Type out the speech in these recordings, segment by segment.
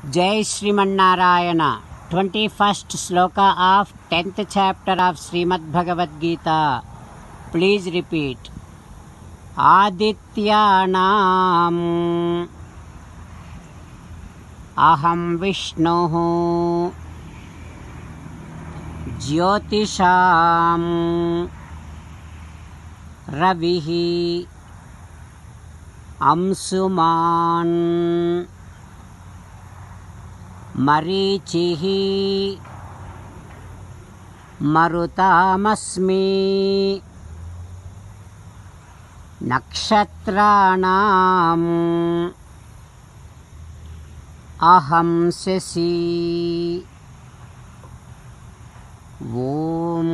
Jai Srimannarayana. 21st sloka of 10th chapter of Srimad Bhagavad Gita. Please repeat. Adityanam aham Vishnuhu Jyotisham Ravihi Amsuman Marichihi Marutamasmi Nakshatranam Aham Sesi Om.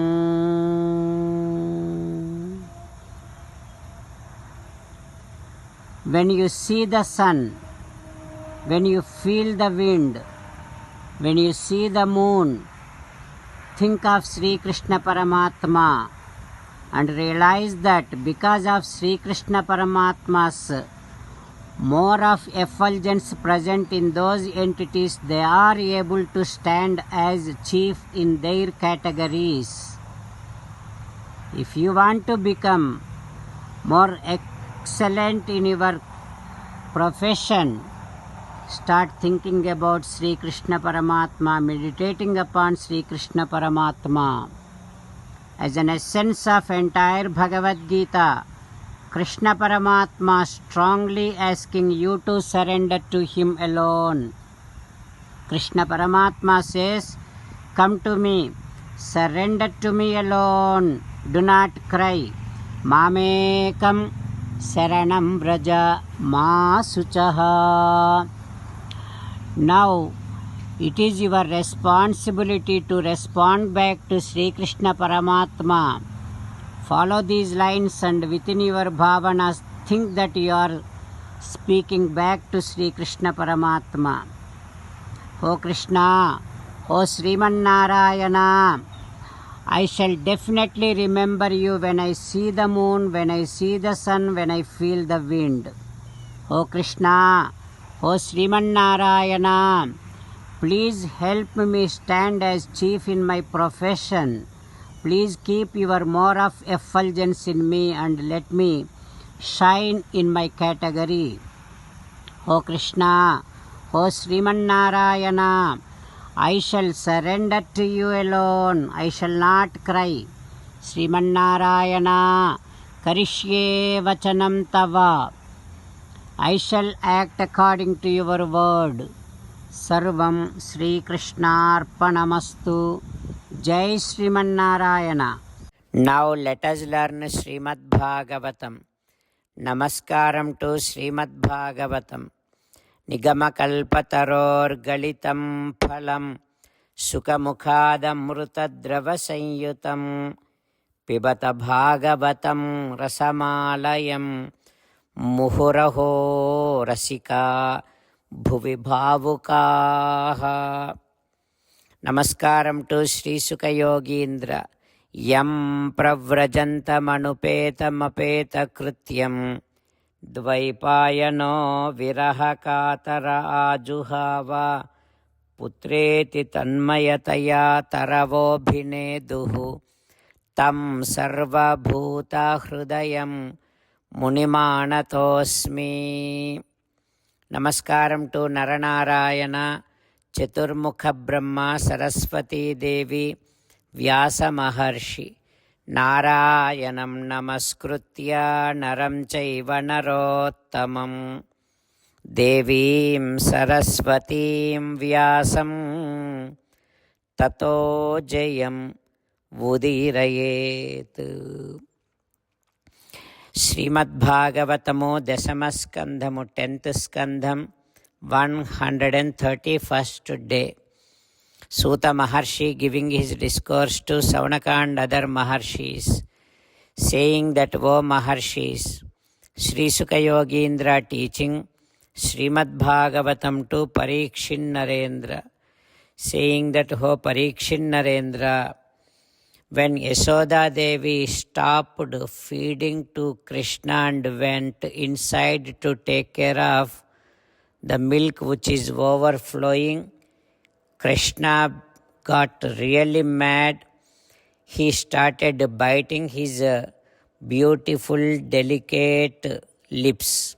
When you see the sun, when you feel the wind, when you see the moon, think of Sri Krishna Paramatma and realize that because of Sri Krishna Paramatma's more of effulgence present in those entities, they are able to stand as chief in their categories. If you want to become more excellent in your profession, start thinking about Sri Krishna Paramatma, meditating upon Sri Krishna Paramatma. As an essence of entire Bhagavad Gita, Krishna Paramatma strongly asking you to surrender to Him alone. Krishna Paramatma says, "Come to me, surrender to me alone, do not cry. Mamekam Saranam Vraja Ma Suchaha." Now, it is your responsibility to respond back to Sri Krishna Paramatma. Follow these lines and within your bhavanas think that you are speaking back to Sri Krishna Paramatma. O Krishna, O Srimannarayana, I shall definitely remember you when I see the moon, when I see the sun, when I feel the wind. O Krishna, O Srimannarayana, please help me stand as chief in my profession. Please keep your more of effulgence in me and let me shine in my category. O Krishna, O Srimannarayana, I shall surrender to you alone. I shall not cry. Srimannarayana, Karishye Vachanam Tava. I shall act according to your word. Sarvam Sri Krishnarpanamastu. Jai Srimannarayana. Now let us learn Srimad Bhagavatam. Namaskaram to Srimad Bhagavatam. Nigamakalpataror galitam phalam sukamukhadamrutadrava pibata bhagavatam rasamalayam muhuraho rasika bhuvi bhavukaha. Namaskaram to Sri Sukha Yogindra. Yam pravrajantamanupeta krityam Dvaipayano virahakatara ajuhava putreti tanmayataya taravobhineduhu tam sarvabhuta hrudayam munimanatosmi. Namaskaram to Naranarayana, Chaturmukha Brahma, Saraswati Devi, Vyasa Maharshi. Narayanam namaskritya naram chaiva narottamam devim saraswatim vyasam tato jayam udirayet. Srimad Bhagavatamo Dasamaskandhamu 10th Skandham 131st day. Suta Maharshi giving his discourse to Saunaka and other Maharshis, saying that, O Maharshis, Sri Sukha Yogindra teaching Srimad Bhagavatam to Parikshin Narendra, saying that, O Parikshin Narendra, when Yashoda Devi stopped feeding to Krishna and went inside to take care of the milk which is overflowing. Krishna got really mad. He started biting his beautiful, delicate lips.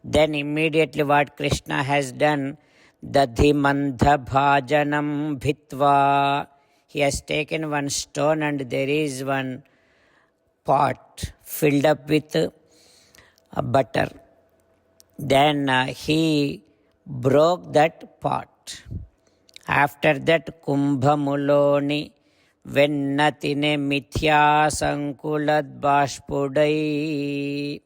Then immediately what Krishna has done, Dadhimandha bhajanam bhitva. He has taken one stone and there is one pot filled up with butter. Then he broke that pot. After that, Kumbhamuloni Vennatine Mithya Sankulad Bashpudai.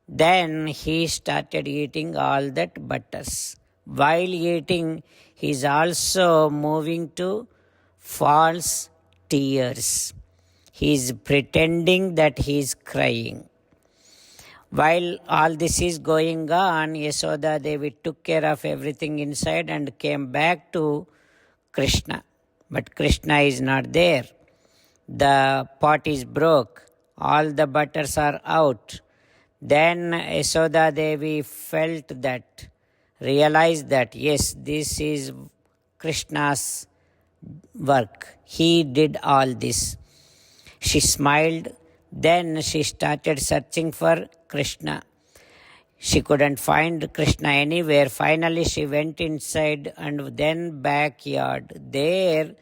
Then he started eating all that butters. While eating, he is also moving to false tears. He is pretending that he is crying. While all this is going on, Yasoda Devi took care of everything inside and came back to Krishna. But Krishna is not there. The pot is broke. All the butters are out. Then Yasoda Devi realized that yes, this is Krishna's work. He did all this. She smiled. Then she started searching for Krishna. She couldn't find Krishna anywhere. Finally, she went inside and then backyard. There,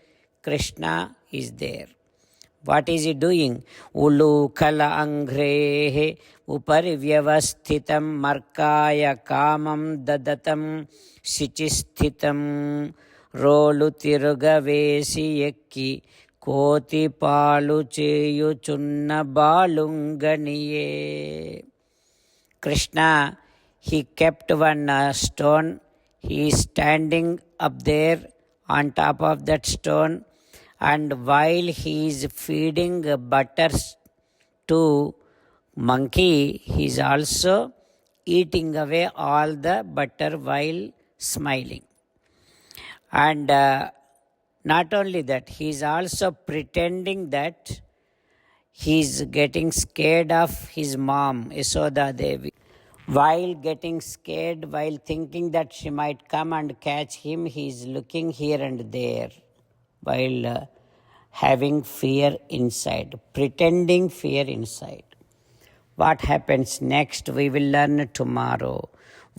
Krishna is there. What is he doing? Ulu kala angrehe upari vyavasthitam markaya kamam dadatam sichisthitam rolu tirugavesi yekki koti palu cheyuchunna balunganiye. Krishna, he kept one stone. He is standing up there on top of that stone, and while he is feeding butter to monkey, he is also eating away all the butter while smiling. And not only that, he is also pretending that he is getting scared of his mom, Yasoda Devi. While getting scared, while thinking that she might come and catch him, he is looking here and there while having fear inside, pretending fear inside. What happens next, we will learn tomorrow.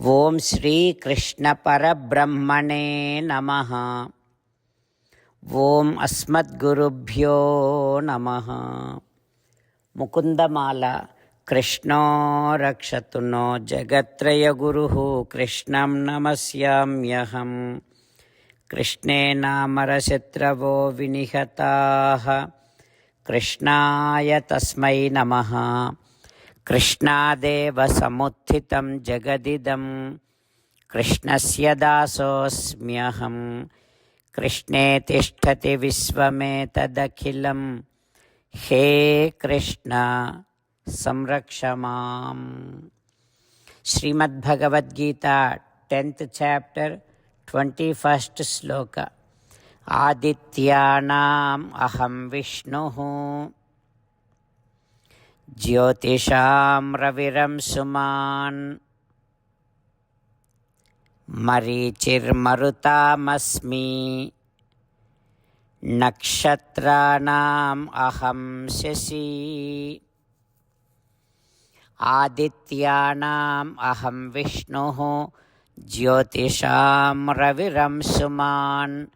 Om Shri Krishna Parabrahmane Namaha. Om Asmat Gurubhyo Namaha. Mukundamala. Krishna Rakshatu no Jagatraya Guruhu Krishnam Namasyamyaham. Krishne Namarashatravo Vinihataha. Krishnaya Tasmai Namaha. Krishnadeva Samuthitam Jagadidam. Krishnasya Dasosmyaham. Krishne Tishtati Visvametadakhilam. He Krishna Samrakshamam. Srimad Bhagavad Gita, 10th chapter, 21st sloka. Adityanam aham Vishnuhu. Jyotisham raviram suman. Marichir marutam Nakshatranam aham shashi. Adityanam aham Vishnuhu. Jyotisham raviram suman.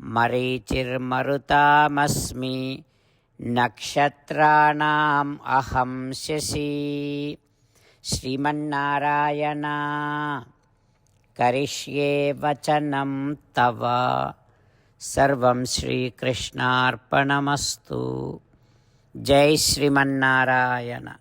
Marichir marutam Nakshatranam aham shashi. Srimannarayana karishye vachanam tava. Sarvam Shri Krishnarpanamastu. Jai Srimannarayana.